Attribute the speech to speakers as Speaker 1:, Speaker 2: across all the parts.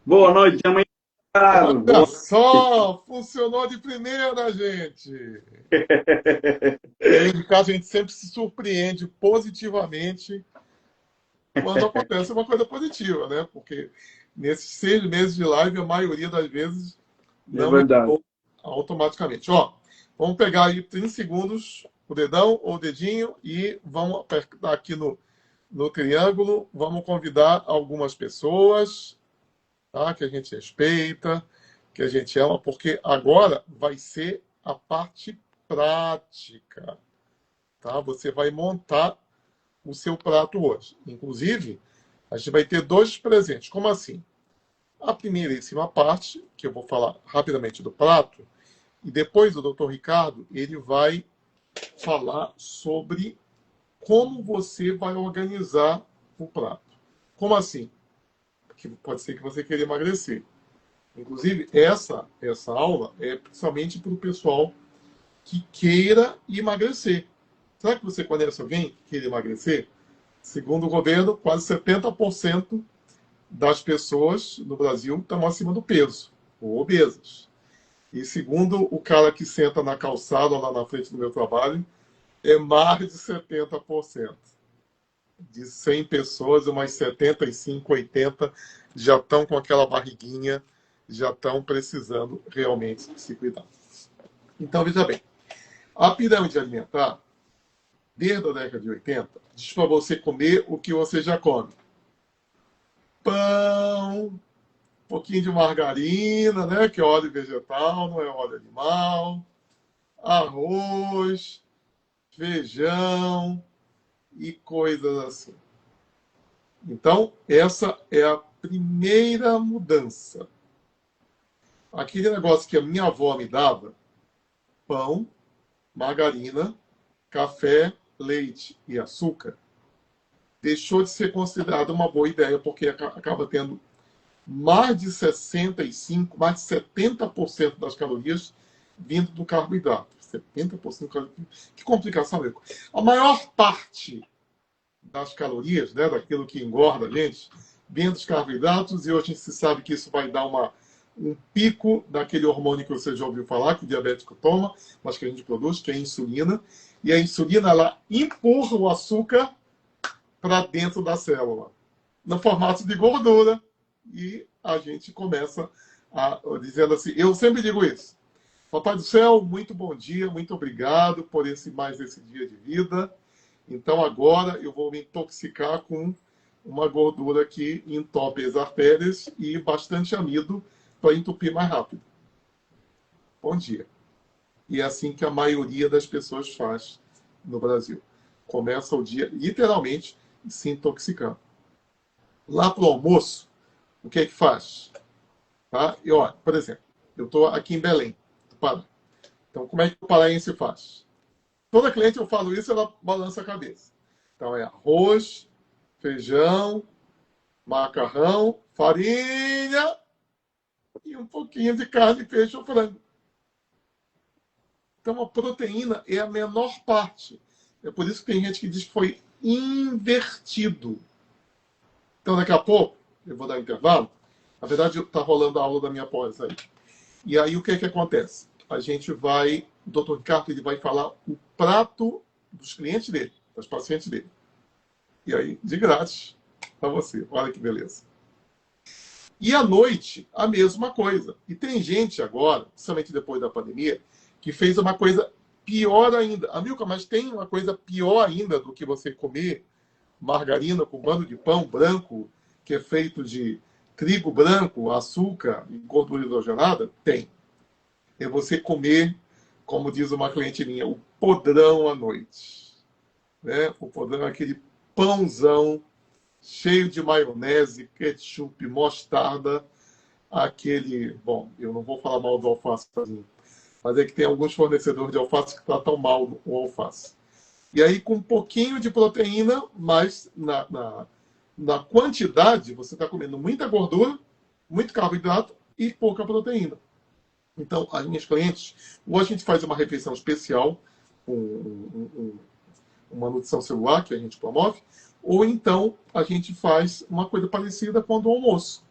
Speaker 1: Boa noite, amanhã.
Speaker 2: Olha
Speaker 1: Boa
Speaker 2: só, funcionou de primeira, gente. E aí, no caso, a gente sempre se surpreende positivamente quando acontece uma coisa positiva, né? Porque nesses 6 meses de live, a maioria das vezes
Speaker 1: é
Speaker 2: não
Speaker 1: verdade.
Speaker 2: entrou automaticamente. Ó, vamos pegar aí 30 segundos, o dedão ou o dedinho, e vamos apertar aqui no triângulo. Vamos convidar algumas pessoas, tá? Que a gente respeita, que a gente ama, porque agora vai ser a parte prática, tá? Você vai montar o seu prato hoje. Inclusive, a gente vai ter dois presentes. Como assim? A primeiríssima parte, que eu vou falar rapidamente do prato, e depois o doutor Ricardo, ele vai falar sobre como você vai organizar o prato. Como assim? Porque pode ser que você queira emagrecer. Inclusive, essa aula é principalmente para o pessoal que queira emagrecer. Será que você conhece alguém que queira emagrecer? Segundo o governo, quase 70% das pessoas no Brasil estão acima do peso, ou obesas. E segundo o cara que senta na calçada lá na frente do meu trabalho, é mais de 70%. De 100 pessoas, umas 75, 80 já estão com aquela barriguinha, já estão precisando realmente se cuidar. Então, veja bem, a pirâmide alimentar, desde a década de 80, diz para você comer o que você já come. Pão, um pouquinho de margarina, né, que é óleo vegetal, não é óleo animal, arroz, feijão e coisas assim. Então, essa é a primeira mudança. Aquele negócio que a minha avó me dava, pão, margarina, café, leite e açúcar, deixou de ser considerado uma boa ideia, porque acaba tendo mais de 65, mais de 70% das calorias vindo do carboidrato. 70% do carboidrato. Que complicação, amigo. A maior parte das calorias, né, daquilo que engorda a gente, vem dos carboidratos, e hoje se sabe que isso vai dar um pico daquele hormônio que você já ouviu falar, que o diabético toma, mas que a gente produz, que é a insulina. E a insulina, ela empurra o açúcar para dentro da célula, no formato de gordura, e a gente começa dizendo assim, eu sempre digo isso, Papai do Céu, muito bom dia, muito obrigado por mais esse dia de vida. Então agora eu vou me intoxicar com uma gordura que entope as artérias e bastante amido para entupir mais rápido. Bom dia. E é assim que a maioria das pessoas faz no Brasil. Começa o dia literalmente se intoxicando. Lá para o almoço, o que é que faz? Tá? E, ó, por exemplo, eu estou aqui em Belém, do Pará. Então, como é que o paraense faz? Toda cliente eu falo isso, ela balança a cabeça. Então, é arroz, feijão, macarrão, farinha e um pouquinho de carne, peixe ou frango. Então, a proteína é a menor parte. É por isso que tem gente que diz que foi invertido. Então, daqui a pouco, eu vou dar um intervalo. Na verdade, está rolando a aula da minha pós aí. E aí, o que é que acontece? A gente vai, o Dr. Ricardo, ele vai falar o prato dos clientes dele, das pacientes dele. E aí, de grátis, para você. Olha que beleza. E à noite, a mesma coisa. E tem gente agora, principalmente depois da pandemia, que fez uma coisa pior ainda. Amilcar, mas tem uma coisa pior ainda do que você comer margarina com bando de pão branco, que é feito de trigo branco, açúcar e gordura hidrogenada? Tem. É você comer, como diz uma cliente minha, o podrão à noite. Né? O podrão é aquele pãozão cheio de maionese, ketchup, mostarda, aquele. Bom, eu não vou falar mal do alface, mas é que tem alguns fornecedores de alface que tratam mal o alface. E aí, com um pouquinho de proteína, mas na quantidade, você está comendo muita gordura, muito carboidrato e pouca proteína. Então, as minhas clientes, ou a gente faz uma refeição especial, uma nutrição celular que a gente promove, ou então a gente faz uma coisa parecida com o do almoço.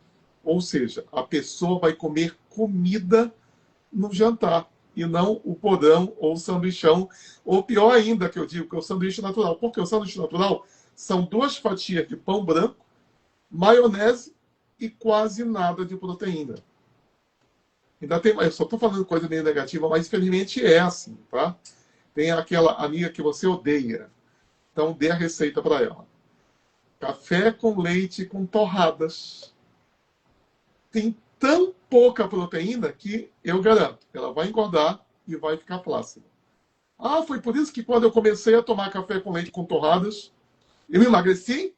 Speaker 2: Ou seja, a pessoa vai comer comida no jantar e não o podrão ou o sanduichão, ou pior ainda, que eu digo, que é o sanduíche natural. Porque o sanduíche natural são 2 fatias de pão branco, maionese e quase nada de proteína. Ainda tem, eu só estou falando coisa meio negativa, mas infelizmente é assim, tá? Tem aquela amiga que você odeia, então dê a receita para ela. Café com leite com torradas. Tem tão pouca proteína que eu garanto, ela vai engordar e vai ficar flácida. Ah, foi por isso que quando eu comecei a tomar café com leite com torradas, eu emagreci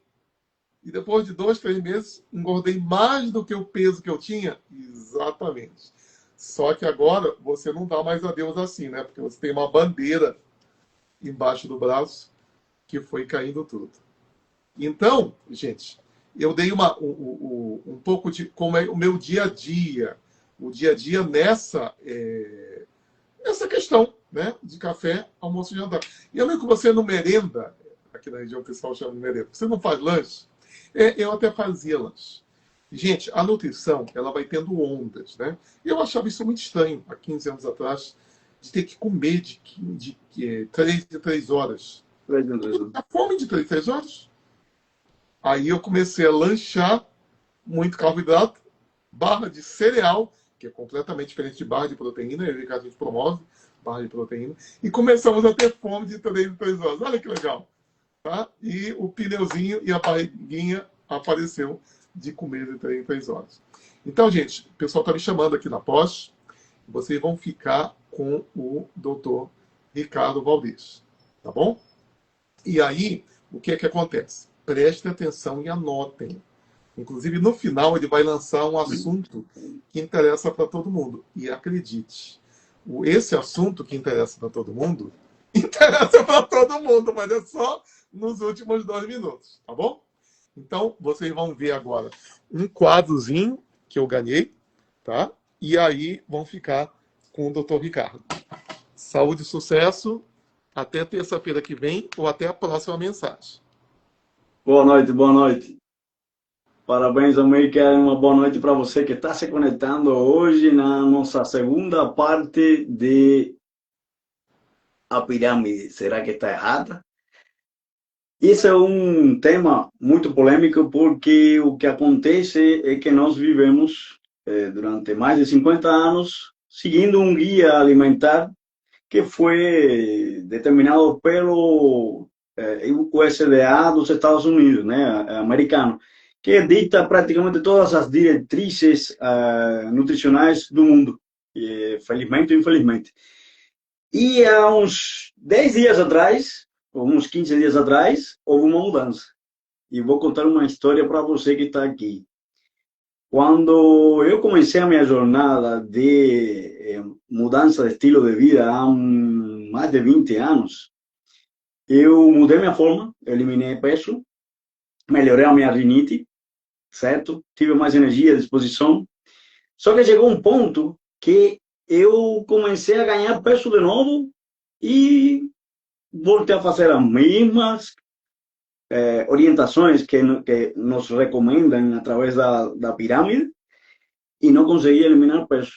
Speaker 2: e depois de 2, 3 meses engordei mais do que o peso que eu tinha? Exatamente. Só que agora você não dá mais adeus assim, né? Porque você tem uma bandeira embaixo do braço que foi caindo tudo. Então, gente, eu dei um pouco de como é o meu dia a dia. O dia a dia essa questão, né? De café, almoço e jantar. E eu lembro que você não merenda, aqui na região o pessoal chama de merenda, você não faz lanche? Eu até fazia lanche. Gente, a nutrição, ela vai tendo ondas, né? Eu achava isso muito estranho, há 15 anos atrás, de ter que comer de 3 em 3 horas. A fome de 3 em 3 horas. Aí eu comecei a lanchar muito carboidrato, barra de cereal, que é completamente diferente de barra de proteína, que a gente promove barra de proteína, e começamos a ter fome de 3 em 3 horas. Olha que legal. Tá? E o pneuzinho e a barriguinha apareceu de comer de 3 em 3 horas. Então, gente, o pessoal está me chamando aqui na pós. Vocês vão ficar com o doutor Ricardo Valdez. Tá bom? E aí, o que é que acontece? Prestem atenção e anotem. Inclusive, no final, ele vai lançar um assunto que interessa para todo mundo. E acredite, esse assunto que interessa para todo mundo, interessa para todo mundo, mas é só nos últimos 2 minutos, tá bom? Então, vocês vão ver agora um quadrozinho que eu ganhei, tá? E aí vão ficar com o Dr. Ricardo. Saúde e sucesso. Até terça-feira que vem ou até a próxima mensagem.
Speaker 1: Boa noite, boa noite. Parabéns, América. Uma boa noite para você que está se conectando hoje na nossa segunda parte de A Pirâmide. Será que está errada? Isso é um tema muito polêmico porque o que acontece é que nós vivemos durante mais de 50 anos seguindo um guia alimentar que foi determinado pelo USDA dos Estados Unidos, né, americano, que dita praticamente todas as diretrizes nutricionais do mundo, felizmente ou infelizmente. E há uns 10 dias atrás, ou uns 15 dias atrás, houve uma mudança. E vou contar uma história para você que está aqui. Quando eu comecei a minha jornada de mudança de estilo de vida há mais de 20 anos, eu mudei minha forma, eliminei peso, melhorei a minha rinite, certo? Tive mais energia, disposição. Só que chegou um ponto que eu comecei a ganhar peso de novo e voltei a fazer as mesmas orientações que nos recomendam através da pirâmide e não consegui eliminar peso.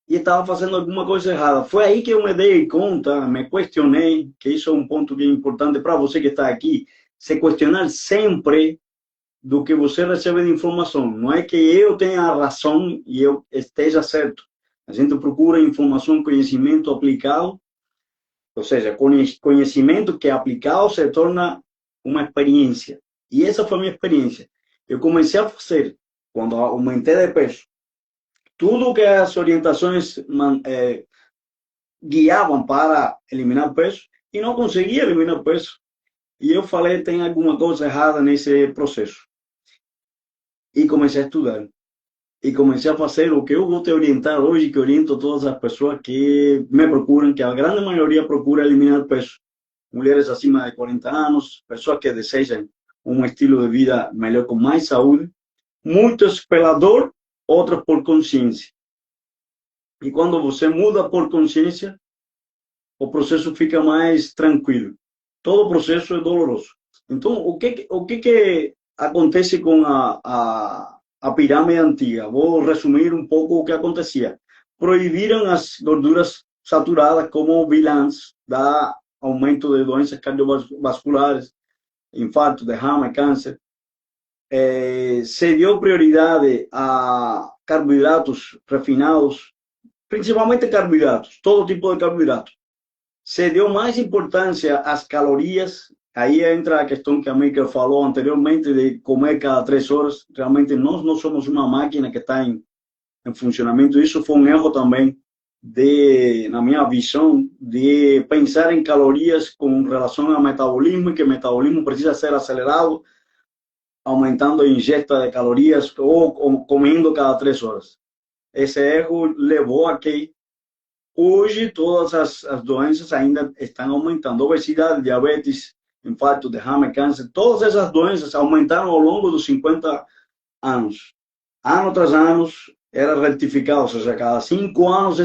Speaker 1: E estava fazendo alguma coisa errada. Foi aí que eu me dei conta, me questionei, que isso é um ponto que é importante para você que está aqui, se questionar sempre do que você recebe de informação. Não é que eu tenha a razão e eu esteja certo. A gente procura informação, conhecimento aplicado, ou seja, conhecimento que aplicado se torna uma experiência. E essa foi a minha experiência. Eu comecei a fazer, quando aumentei de peso, tudo que as orientações guiavam para eliminar peso e não conseguia eliminar peso. E eu falei, tem alguma coisa errada nesse processo. E comecei a estudar. E comecei a fazer o que eu vou te orientar hoje, que oriento todas as pessoas que me procuram, que a grande maioria procura eliminar peso. Mulheres acima de 40 anos, pessoas que desejam um estilo de vida melhor, com mais saúde. Muitos pela dor, outros por consciência. E quando você muda por consciência, o processo fica mais tranquilo. Todo processo é doloroso. Então, o que acontece com a pirâmide antiga. Vou resumir um pouco o que acontecia. Proibiram as gorduras saturadas como vilãs da aumento de doenças cardiovasculares, infarto, derrame, câncer. Se deu prioridade a carboidratos refinados, principalmente carboidratos, todo tipo de carboidratos. Se deu mais importância às calorias. Aí entra a questão que a Michael falou anteriormente de comer cada 3 horas. Realmente nós não somos uma máquina que está em funcionamento. Isso foi um erro também, na minha visão, de pensar em calorias com relação ao metabolismo, que o metabolismo precisa ser acelerado, aumentando a ingesta de calorias ou comendo cada 3 horas. Esse erro levou a que hoje todas as doenças ainda estão aumentando. Obesidade, diabetes, infarto, derrame, câncer, todas essas doenças aumentaram ao longo dos 50 anos. Ano tras ano era retificado, ou seja, cada 5 anos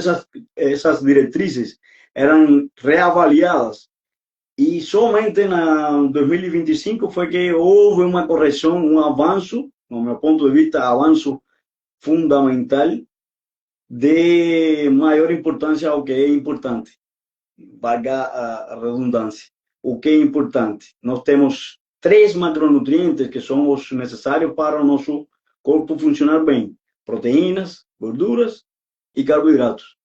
Speaker 1: essas diretrizes eram reavaliadas. E somente em 2025 foi que houve uma correção, um avanço, no meu ponto de vista, avanço fundamental, de maior importância ao que é importante. Valga a redundância. O que é importante? Nós temos 3 macronutrientes que são os necessários para o nosso corpo funcionar bem: proteínas, gorduras e carboidratos.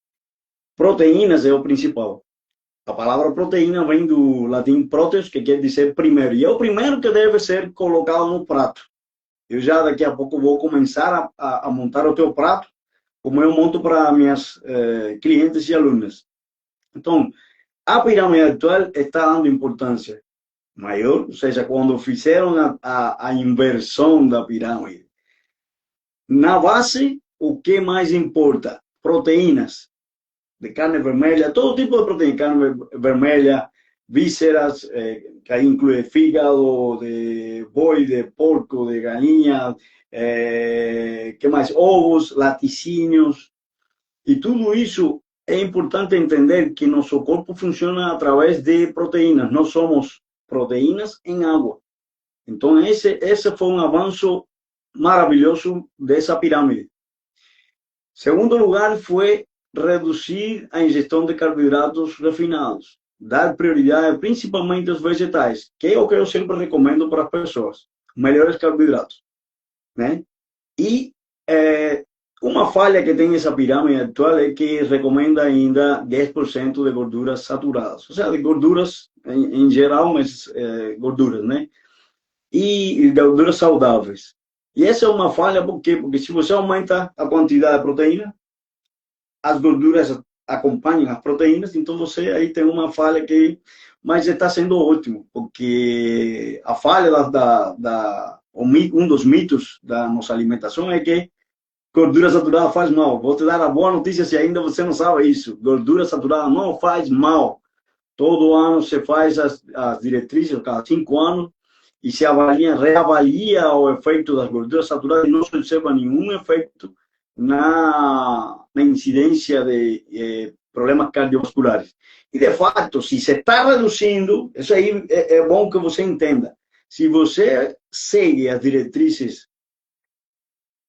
Speaker 1: Proteínas é o principal. A palavra proteína vem do latim proteus, que quer dizer primeiro. E é o primeiro que deve ser colocado no prato. Eu já daqui a pouco vou começar a montar o teu prato, como eu monto para minhas clientes e alunas. Então, a pirâmide atual está dando importância maior, ou seja, quando fizeram a inversão da pirâmide. Na base, o que mais importa? Proteínas de carne vermelha, todo tipo de proteína, carne vermelha, vísceras, que aí inclui fígado, de boi, de porco, de galinha, que mais? Ovos, laticínios, e tudo isso é importante entender que nosso corpo funciona através de proteínas. Nós somos proteínas em água. Então, esse foi um avanço maravilhoso dessa pirâmide. Segundo lugar, foi reduzir a ingestão de carboidratos refinados. Dar prioridade principalmente aos vegetais, que é o que eu sempre recomendo para as pessoas. Melhores carboidratos, né? E uma falha que tem essa pirâmide atual é que recomenda ainda 10% de gorduras saturadas. Ou seja, de gorduras em geral, mas gorduras, né? E gorduras saudáveis. E essa é uma falha, por quê? Porque se você aumenta a quantidade de proteína, as gorduras acompanham as proteínas, então você aí tem uma falha que... Mas está sendo ótimo, porque a falha um dos mitos da nossa alimentação é que gordura saturada faz mal. Vou te dar a boa notícia se ainda você não sabe isso. Gordura saturada não faz mal. Todo ano você faz as diretrizes, cada 5 anos, e se reavalia o efeito das gorduras saturadas e não se observa nenhum efeito na incidência de problemas cardiovasculares. E, de fato, se se está reduzindo, isso aí é bom que você entenda. Se você segue as diretrizes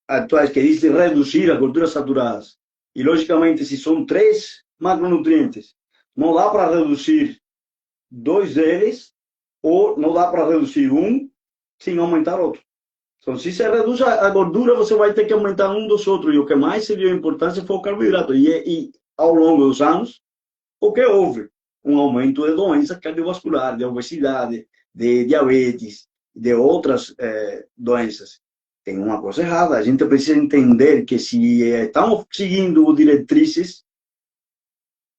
Speaker 1: atuais que dizem reduzir as gorduras saturadas, e, logicamente, se são 3 macronutrientes, não dá para reduzir 2 deles, ou não dá para reduzir um sem aumentar outro. Então, se você reduz a gordura, você vai ter que aumentar um dos outros. E o que mais se deu importância foi o carboidrato. E ao longo dos anos, o que houve? Um aumento de doenças cardiovasculares, de obesidade, de diabetes, de outras doenças. Tem uma coisa errada. A gente precisa entender que se estamos seguindo diretrizes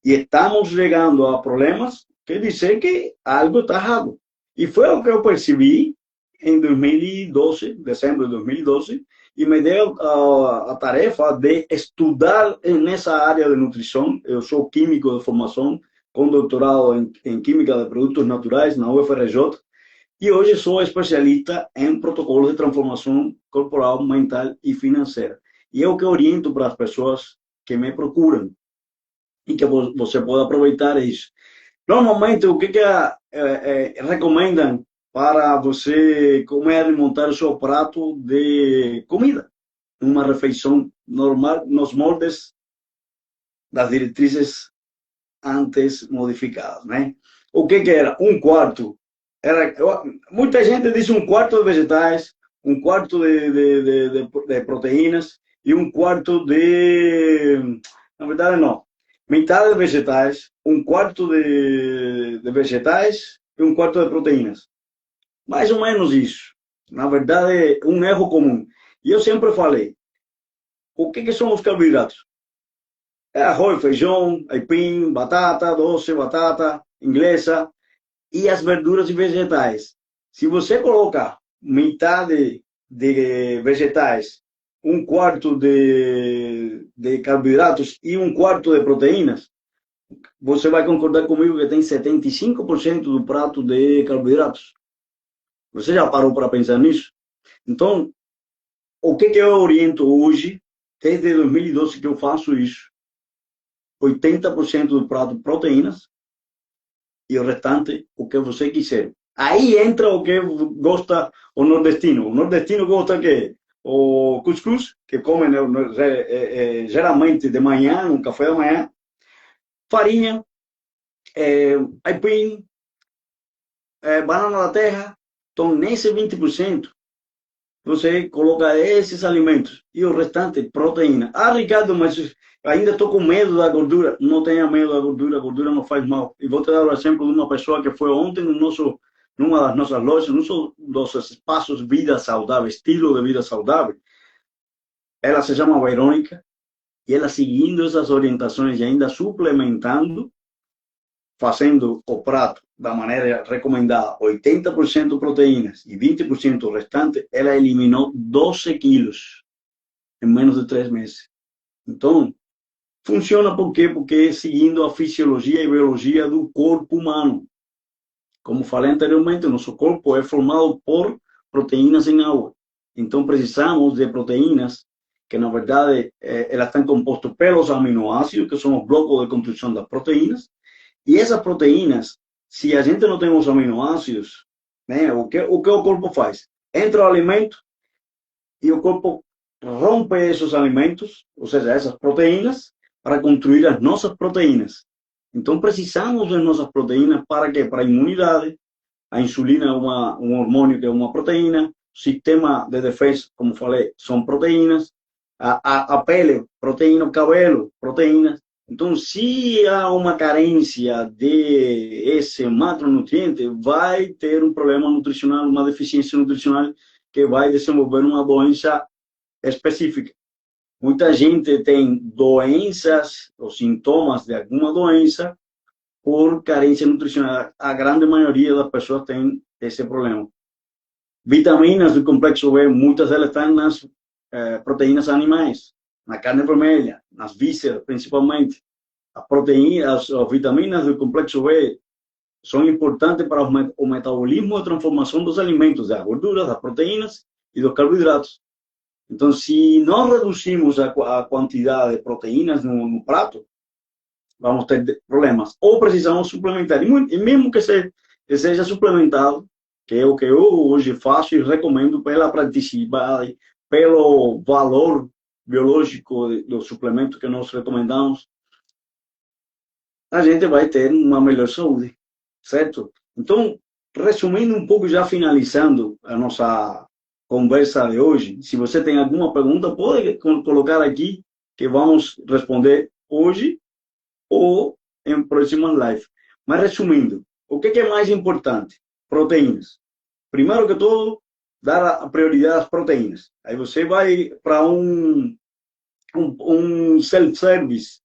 Speaker 1: e estamos chegando a problemas, quer dizer que algo está errado. E foi o que eu percebi em 2012, dezembro de 2012, e me deu a tarefa de estudar nessa área de nutrição. Eu sou químico de formação, com doutorado em química de produtos naturais na UFRJ, e hoje sou especialista em protocolos de transformação corporal, mental e financeira. E é o que oriento para as pessoas que me procuram, e que você pode aproveitar isso. Normalmente, o que recomendam para você comer e montar o seu prato de comida? uma refeição normal nos moldes das diretrizes antes modificadas, né? O que era? Um quarto. Muita gente diz um quarto de vegetais, um quarto de proteínas e um quarto de... Na verdade, não. Metade de vegetais, um quarto de vegetais e um quarto de proteínas. Mais ou menos isso. Na verdade, é um erro comum. E eu sempre falei, o que são os carboidratos? É arroz, feijão, aipim, batata, doce, batata inglesa e as verduras e vegetais. Se você colocar metade de vegetais, um quarto de carboidratos e um quarto de proteínas, você vai concordar comigo que tem 75% do prato de carboidratos. Você já parou para pensar nisso? Então, o que eu oriento hoje, desde 2012 que eu faço isso, 80% do prato proteínas e o restante o que você quiser. Aí entra o que gosta o nordestino. O nordestino gosta que o cuscuz, que come geralmente de manhã, no café da manhã, farinha, aipim, banana da terra. Então, nesse 20%, você coloca esses alimentos e o restante, proteína. Ah, Ricardo, mas ainda estou com medo da gordura. Não tenha medo da gordura, a gordura não faz mal. E vou te dar o exemplo de uma pessoa que foi ontem numa das nossas lojas, num dos espaços Vida Saudável, estilo de vida saudável. Ela se chama Verônica e ela seguindo essas orientações e ainda suplementando, fazendo o prato da maneira recomendada, 80% proteínas e 20% restante, ela eliminou 12 quilos em menos de 3 meses. Então, funciona por quê? Porque seguindo a fisiologia e biologia do corpo humano. Como falei anteriormente, nosso corpo é formado por proteínas em água. Então, precisamos de proteínas que, na verdade, elas estão compostas pelos aminoácidos, que são os blocos de construção das proteínas. E essas proteínas, se a gente não tem os aminoácidos, né, o que o corpo faz? Entra o alimento e o corpo rompe esses alimentos, ou seja, essas proteínas, para construir as nossas proteínas. Então, precisamos das nossas proteínas para quê? Para a imunidade. A insulina é um hormônio que é uma proteína. O sistema de defesa, como falei, são proteínas. A pele, proteína. O cabelo, proteínas. Então, se há uma carência de esse macronutriente, vai ter um problema nutricional, uma deficiência nutricional que vai desenvolver uma doença específica. Muita gente tem doenças ou sintomas de alguma doença por carência nutricional. A grande maioria das pessoas tem esse problema. Vitaminas do complexo B, muitas delas estão nas proteínas animais, na carne vermelha, nas vísceras principalmente. As proteínas, as vitaminas do complexo B são importantes para o metabolismo e a transformação dos alimentos, das gorduras, das proteínas e dos carboidratos. Então, se nós reduzimos a quantidade de proteínas no prato, vamos ter problemas. Ou precisamos suplementar. E mesmo que seja suplementado, que é o que eu hoje faço e recomendo pela praticidade, pelo valor biológico do suplemento que nós recomendamos, a gente vai ter uma melhor saúde, certo? Então, resumindo um pouco, já finalizando a nossa conversa de hoje, se você tem alguma pergunta, pode colocar aqui, que vamos responder hoje ou em próximas lives. Mas resumindo, o que é mais importante? Proteínas. Primeiro que tudo, dar a prioridade às proteínas. Aí você vai para um self-service.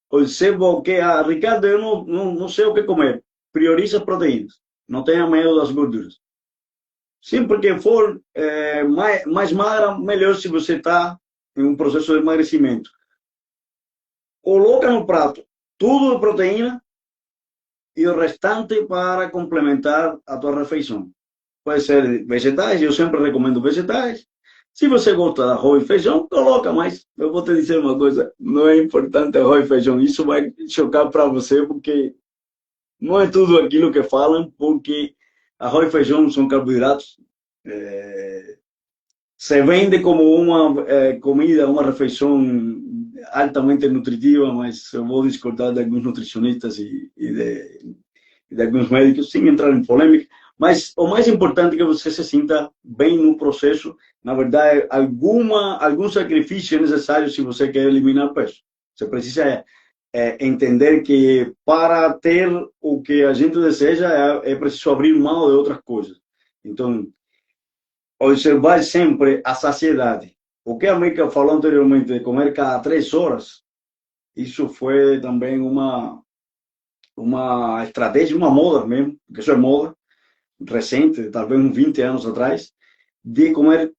Speaker 1: Ou seja, que Ricardo, eu não sei o que comer. Prioriza as proteínas. Não tenha medo das gorduras. Sempre que for mais magra, melhor se você está em um processo de emagrecimento. Coloca no prato tudo de proteína e o restante para complementar a tua refeição. Pode ser vegetais, eu sempre recomendo vegetais. Se você gosta de arroz e feijão, coloca, mas eu vou te dizer uma coisa, não é importante arroz e feijão, isso vai chocar para você, porque não é tudo aquilo que falam, porque arroz e feijão são carboidratos se vende como uma comida, uma refeição altamente nutritiva, mas eu vou discordar de alguns nutricionistas e de alguns médicos, sem entrar em polêmica. Mas o mais importante é que você se sinta bem no processo. Na verdade, algum sacrifício é necessário se você quer eliminar peso. Você precisa entender que para ter o que a gente deseja é preciso abrir mão de outras coisas. Então, observar sempre a saciedade. O que a Mica falou anteriormente de comer cada 3 horas, isso foi também uma estratégia, uma moda mesmo, porque isso é moda recente, talvez uns 20 anos atrás, de comer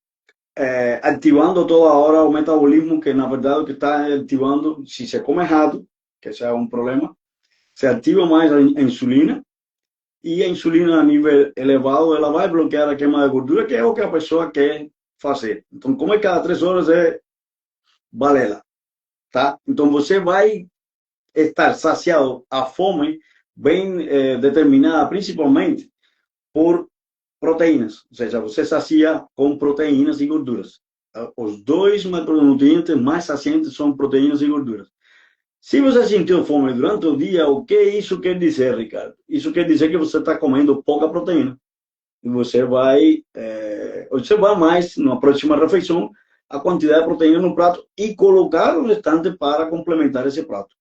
Speaker 1: ativando toda hora o metabolismo, que na verdade o que está ativando, se se come errado, que esse é um problema, se ativa mais a insulina, e a insulina a nível elevado, ela vai bloquear a queima de gordura, que é o que a pessoa quer fazer. Então, comer cada 3 horas é balela, tá? Então, você vai estar saciado, a fome bem determinada, principalmente por proteínas, ou seja, você sacia com proteínas e gorduras. Os dois macronutrientes mais saciantes são proteínas e gorduras. Se você sentiu fome durante o dia, o que isso quer dizer, Ricardo? Isso quer dizer que você está comendo pouca proteína. E você vai observar mais na próxima refeição a quantidade de proteína no prato e colocar o restante para complementar esse prato.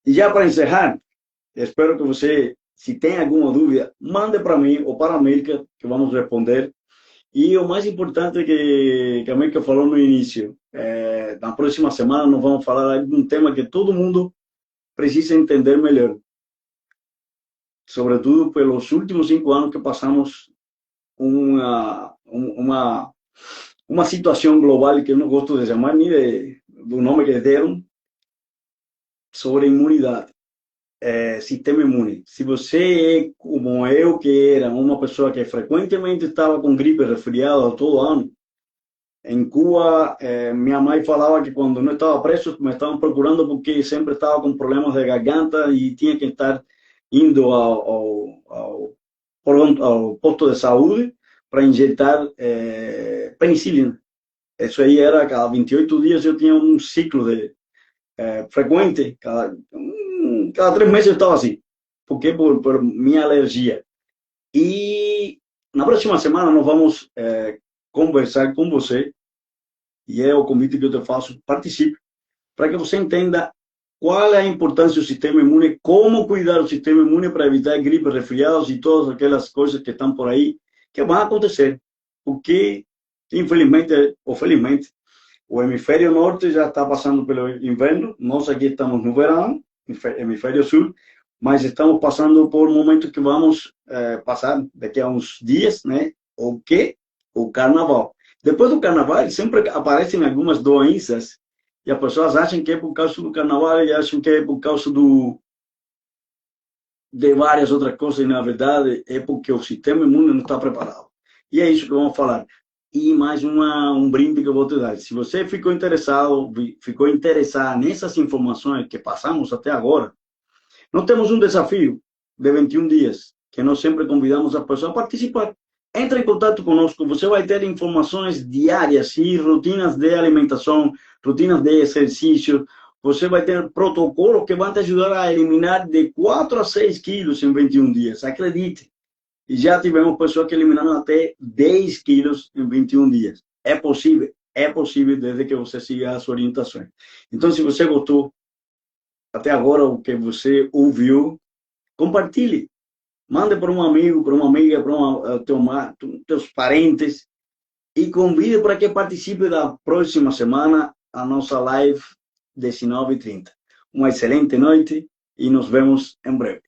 Speaker 1: E já para encerrar, espero que você, se tem alguma dúvida, mande para mim ou para a América, que vamos responder. E o mais importante que a América falou no início, na próxima semana nós vamos falar de um tema que todo mundo precisa entender melhor. Sobretudo pelos últimos 5 anos que passamos uma situação global que eu não gosto de chamar nem do nome que deram, sobre imunidade. Sistema imune. Se você é como eu, que era uma pessoa que frequentemente estava com gripe resfriada todo ano, em Cuba, minha mãe falava que quando não estava preso, me estavam procurando porque sempre estava com problemas de garganta e tinha que estar indo ao posto de saúde para injetar penicilina. Isso aí era a cada 28 dias eu tinha um ciclo frequente, cada 3 meses eu estava assim. Porque por minha alergia. E na próxima semana nós vamos conversar com você, e é o convite que eu te faço, participe, para que você entenda qual é a importância do sistema imune, como cuidar do sistema imune para evitar gripes, resfriados e todas aquelas coisas que estão por aí, que vão acontecer. Porque, infelizmente ou felizmente, o hemisfério norte já está passando pelo inverno, nós aqui estamos no verão, hemisfério sul, mas estamos passando por momentos que vamos passar daqui a uns dias, né? O que? O carnaval. Depois do carnaval, sempre aparecem algumas doenças e as pessoas acham que é por causa do carnaval e acham que é por causa de várias outras coisas, e na verdade é porque o sistema imune não está preparado. E é isso que vamos falar. E mais um brinde que eu vou te dar. Se você ficou interessado nessas informações que passamos até agora, nós temos um desafio de 21 dias, que nós sempre convidamos as pessoas a participar. Entre em contato conosco, você vai ter informações diárias e rotinas de alimentação, rotinas de exercício, você vai ter protocolos que vão te ajudar a eliminar de 4 a 6 quilos em 21 dias, acredite. E já tivemos pessoas que eliminaram até 10 quilos em 21 dias. É possível desde que você siga as orientações. Então, se você gostou até agora o que você ouviu, compartilhe. Mande para um amigo, para uma amiga, para teus parentes e convide para que participe da próxima semana a nossa live 19h30. Uma excelente noite e nos vemos em breve.